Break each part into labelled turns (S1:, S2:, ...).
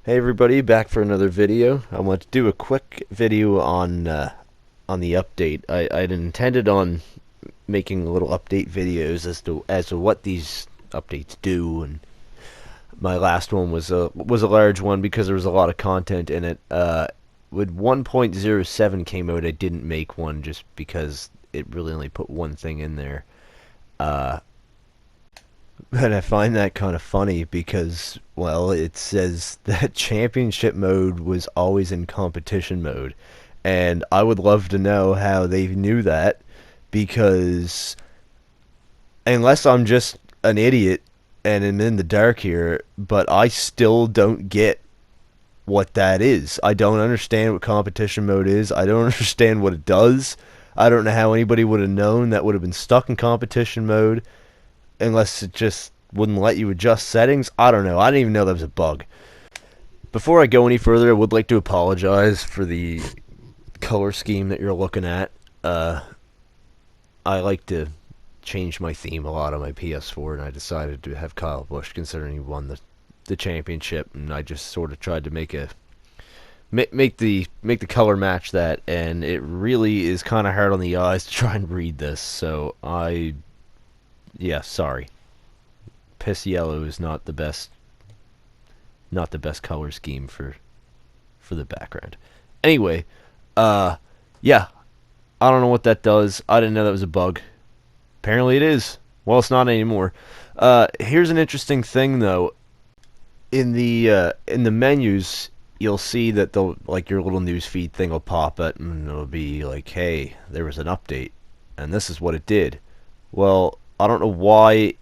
S1: Hey everybody, back for another video. I want to do a quick video on the update. I'd intended on making little update videos as to what these updates do, and my last one was a large one because there was a lot of content in it. When 1.07 came out, I didn't make one just because it really only put one thing in there. And I find that kind of funny because, well, it says that championship mode was always in competition mode. And I would love to know how they knew that, because unless I'm just an idiot and am in the dark here, but I still don't get what that is. I don't understand what competition mode is. I don't understand what it does. I don't know how anybody would have known that would have been stuck in competition mode. Unless it just wouldn't let you adjust settings. I don't know. I didn't even know that was a bug. Before I go any further, I would like to apologize for the color scheme that you're looking at. I like to change my theme a lot on my PS4, and I decided to have Kyle Busch, considering he won the championship, and I just sort of tried to make the color match that, and it really is kind of hard on the eyes to try and read this. So yeah, sorry. Piss yellow is not the best color scheme for the background. Anyway, yeah, I don't know what that does. I didn't know that was a bug. Apparently it is. Well, it's not anymore. Here's an interesting thing though. In the menus, you'll see that like your little newsfeed thing will pop up, and it'll be like, "Hey, there was an update, and this is what it did." Well, I don't know why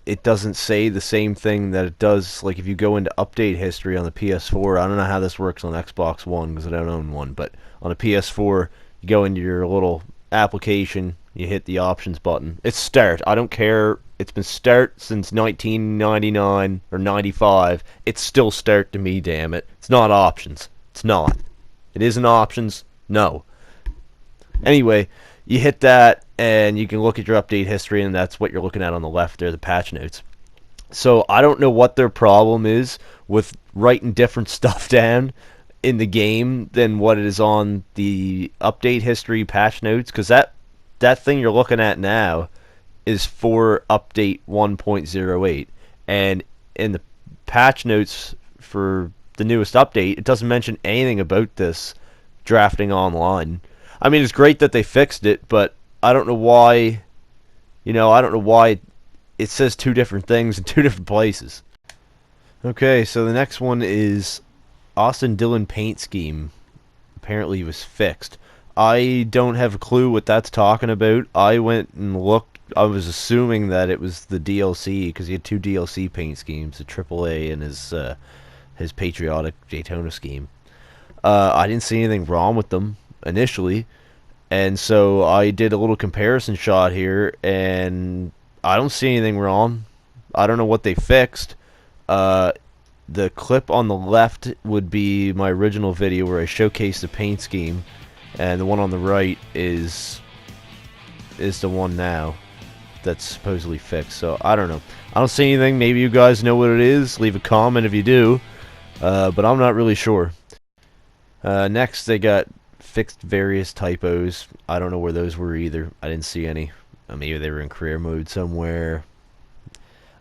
S1: it doesn't say the same thing that it does. Like if you go into update history on the PS4, I don't know how this works on Xbox One because I don't own one, but on a PS4, you go into your little application, you hit the options button. It's start. I don't care. It's been start since 1999 or 95. It's still start to me, damn it. It's not options. It's not. It isn't options. No. Anyway, you hit that, and you can look at your update history, and that's what you're looking at on the left there, the patch notes. So I don't know what their problem is with writing different stuff down in the game than what it is on the update history patch notes, because that thing you're looking at now is for update 1.08, and in the patch notes for the newest update, it doesn't mention anything about this drafting online. I mean, it's great that they fixed it, but I don't know why, I don't know why it says two different things in two different places. Okay, so the next one is Dillon paint scheme. Apparently it was fixed. I don't have a clue what that's talking about. I went and looked. I was assuming that it was the DLC, because he had two DLC paint schemes, the AAA and his patriotic Daytona scheme. I didn't see anything wrong with them initially, and so I did a little comparison shot here, and I don't see anything wrong. I don't know what they fixed. The clip on the left would be my original video where I showcased the paint scheme, and the one on the right is the one now that's supposedly fixed. So I don't know. I don't see anything. Maybe you guys know what it is. Leave a comment if you do, but I'm not really sure. Next, they got fixed various typos. I don't know where those were either. I didn't see any. Maybe they were in career mode somewhere.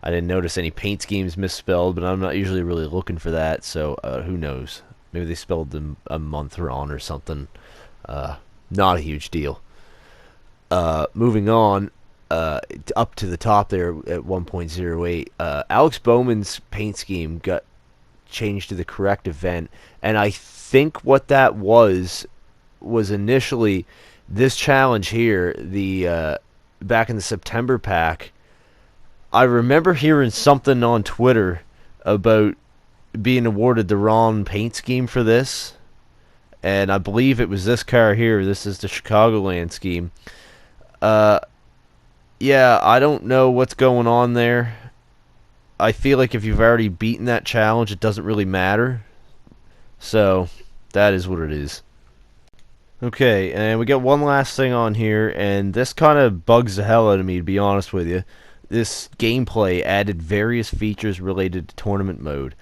S1: I didn't notice any paint schemes misspelled, but I'm not usually really looking for that, so who knows. Maybe they spelled them a month wrong or something. Not a huge deal. Moving on, up to the top there at 1.08, Alex Bowman's paint scheme got changed to the correct event, and I think what that was initially this challenge here, the back in the September pack. I remember hearing something on Twitter about being awarded the wrong paint scheme for this, and I believe it was this car here. This is the Chicagoland scheme. Yeah, I don't know what's going on there. I feel like if you've already beaten that challenge, it doesn't really matter. So that is what it is. Okay, and we got one last thing on here, and this kind of bugs the hell out of me, to be honest with you. This gameplay added various features related to tournament mode.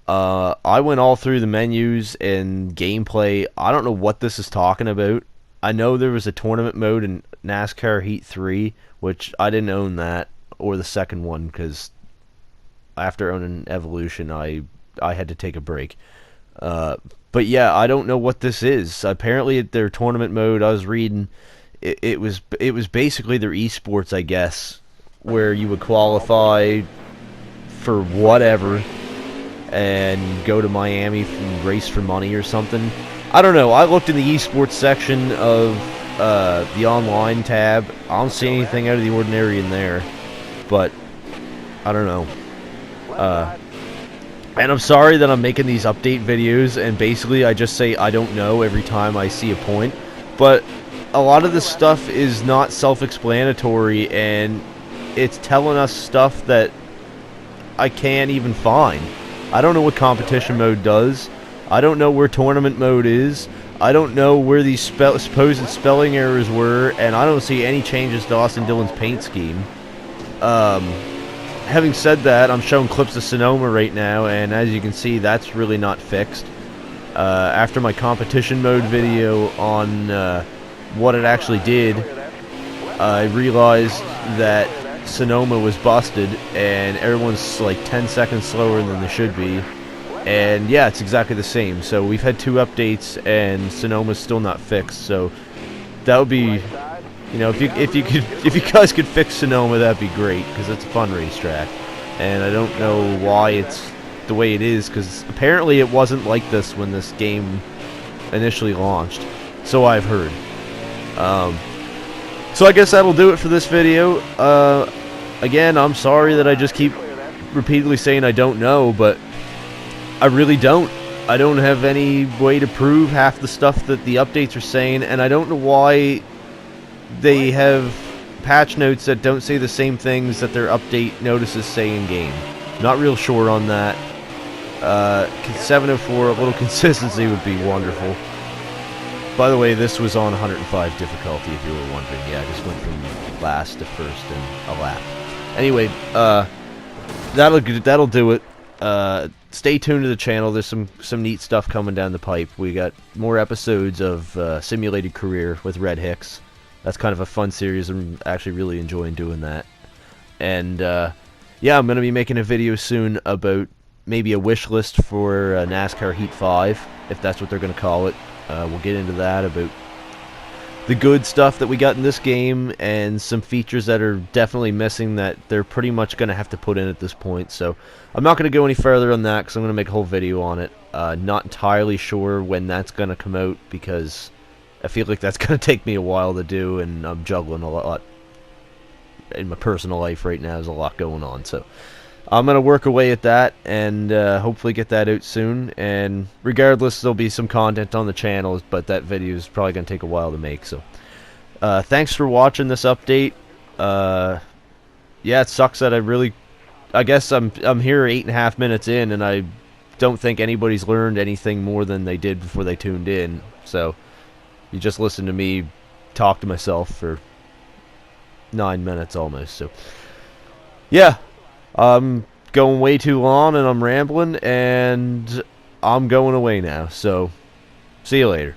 S1: I went all through the menus and gameplay. I don't know what this is talking about. I know there was a tournament mode in NASCAR Heat 3, which I didn't own that, or the second one, because after owning Evolution, I had to take a break. But yeah, I don't know what this is. Apparently, their tournament mode, I was reading, it was basically their esports, I guess, where you would qualify for whatever and go to Miami and race for money or something. I don't know. I looked in the esports section of the online tab. I don't see anything out of the ordinary in there, but I don't know. And I'm sorry that I'm making these update videos and basically I just say I don't know every time I see a point, but a lot of this stuff is not self-explanatory and it's telling us stuff that I can't even find. I don't know what competition mode does. I don't know where tournament mode is. I don't know where these supposed spelling errors were, and I don't see any changes to Austin Dillon's paint scheme. Having said that, I'm showing clips of Sonoma right now, and as you can see, that's really not fixed. After my competition mode video on what it actually did, I realized that Sonoma was busted, and everyone's like 10 seconds slower than they should be. And yeah, it's exactly the same. So we've had 2 updates, and Sonoma's still not fixed. So that would be, you know, if you guys could fix Sonoma, that'd be great, because it's a fun racetrack. And I don't know why it's the way it is, because apparently it wasn't like this when this game initially launched. So I've heard. So I guess that'll do it for this video. Again, I'm sorry that I just keep repeatedly saying I don't know, but I really don't. I don't have any way to prove half the stuff that the updates are saying, and I don't know why they have patch notes that don't say the same things that their update notices say in-game. Not real sure on that. 704, a little consistency would be wonderful. By the way, this was on 105 difficulty, if you were wondering. Yeah, I just went from last to first in a lap. Anyway, that'll do it. Stay tuned to the channel. There's some neat stuff coming down the pipe. We got more episodes of Simulated Career with Red Hicks. That's kind of a fun series. I'm actually really enjoying doing that. And yeah, I'm going to be making a video soon about maybe a wish list for NASCAR Heat 5, if that's what they're going to call it. We'll get into that, about the good stuff that we got in this game and some features that are definitely missing that they're pretty much going to have to put in at this point. So I'm not going to go any further on that because I'm going to make a whole video on it. Not entirely sure when that's going to come out because I feel like that's going to take me a while to do, and I'm juggling a lot in my personal life right now. There's a lot going on, so I'm going to work away at that and hopefully get that out soon. And regardless, there'll be some content on the channel, but that video is probably going to take a while to make. So thanks for watching this update. Yeah, it sucks that I guess I'm here 8.5 minutes in, and I don't think anybody's learned anything more than they did before they tuned in. So you just listen to me talk to myself for 9 minutes almost. So yeah. I'm going way too long and I'm rambling, and I'm going away now, so see you later.